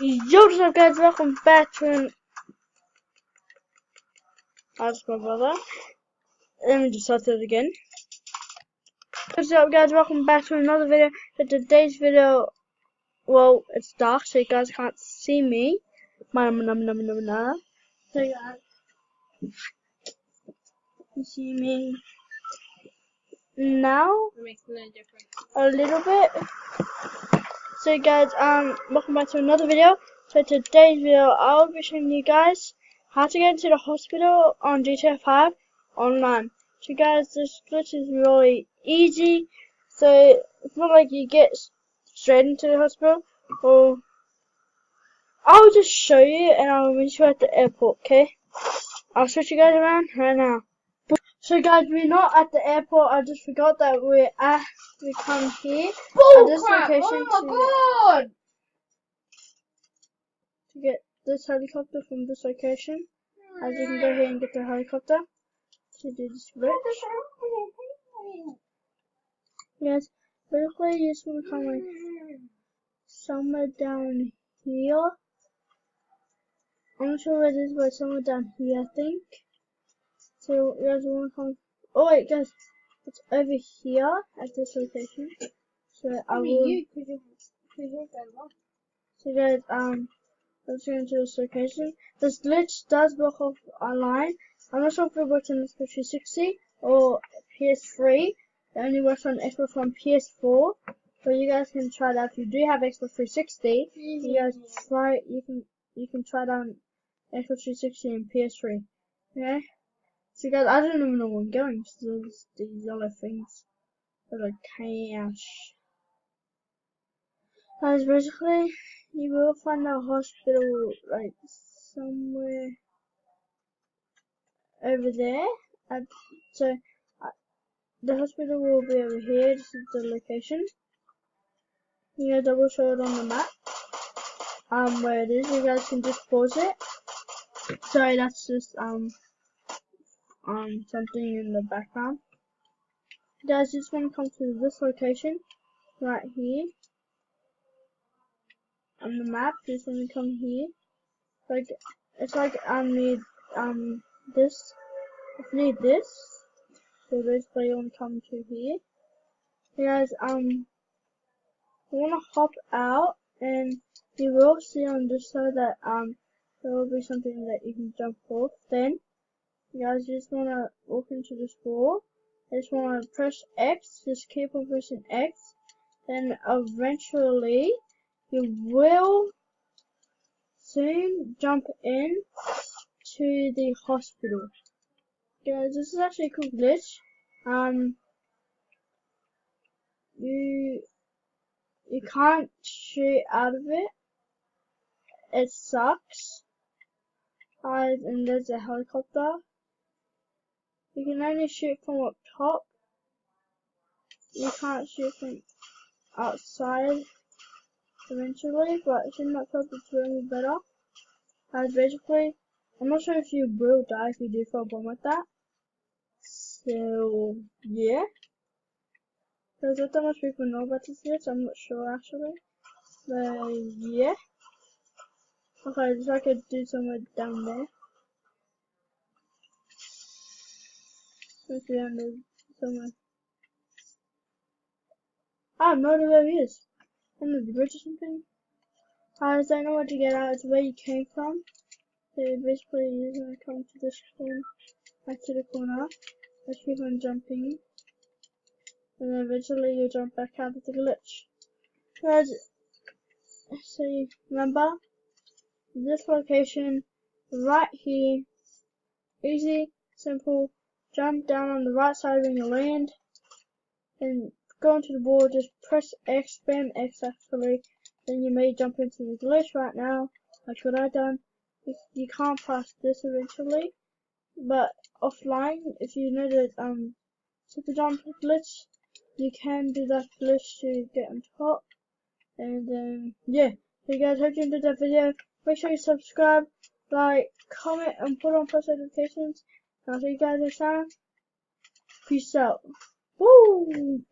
Yo, what's up guys, welcome back to an... That's my brother. Let me just start it again. What's up guys, welcome back to another video. For today's video, well, it's dark so you guys can't see me. So guys, you see me now? It makes no difference. A little bit. So guys, welcome back to another video. So today's video, I'll be showing you guys how to get into the hospital on GTA 5 online. So guys, this glitch is really easy. So it's not like you get straight into the hospital. Or I'll just show you, and I'll meet you at the airport. Okay? I'll switch you guys around right now. So guys, we're not at the airport. I just forgot that we come here at this location to get this helicopter from this location. As you can go here and get the helicopter to do this glitch. Yes, basically you just want to come like somewhere down here. I'm not sure where it is, but somewhere down here I think. So you guys want to come. Oh wait, guys, it's over here at this location. So I will. So guys, let's go into this location. This glitch does work off online. I'm not sure if it works on Xbox 360 or PS3. It only works on Xbox One, PS4. So you guys can try that. If you do have Xbox 360, you guys try. You can try it on Xbox 360 and PS3. Okay. So guys, I don't even know where I'm going. So there's these yellow things. They're like cash. Guys, basically, you will find a hospital like somewhere over there. So the hospital will be over here. This is the location. You guys, I will show it on the map. Where it is. You guys can just pause it. Sorry, that's just something in the background. You guys just want to come to this location right here on the map. Just want to come here. Like it's like need this. If you need this, so basically you want to come to here. You guys you want to hop out, and you will see on this side that there will be something that you can jump off. Then you guys just want to walk into this wall. Just want to press X. Just keep on pressing X. Then eventually you will soon jump in to the hospital. Guys, this is actually a cool glitch. You can't shoot out of it. It sucks. Guys, and there's a helicopter. You can only shoot from up top. You can't shoot from outside eventually, but shooting up top is really better. Guys, basically, I'm not sure if you will die if you do throw a bomb like that. So, yeah. There's not that much people know about this glitch, I'm not sure actually. But, yeah. Okay, just I could do somewhere down there. Let's down there somewhere. I have no idea where he is. Under the bridge or something. I just don't know where to get out, it's where you came from. So basically you're gonna come to this corner, back to the corner. Let's keep on jumping. And then eventually you jump back out of the glitch. Guys, so remember, this location, right here, easy, simple, jump down on the right side when you land, and go into the wall, just press X, spam X actually, then you may jump into the glitch right now, like what I done. You can't pass this eventually, but offline, if you know that super jump glitch, you can do that glitch to get on top. And yeah, so guys, hope you enjoyed that video. Make sure you subscribe, like, comment, and put on post notifications. And I'll see you guys next time. Peace out. Woo!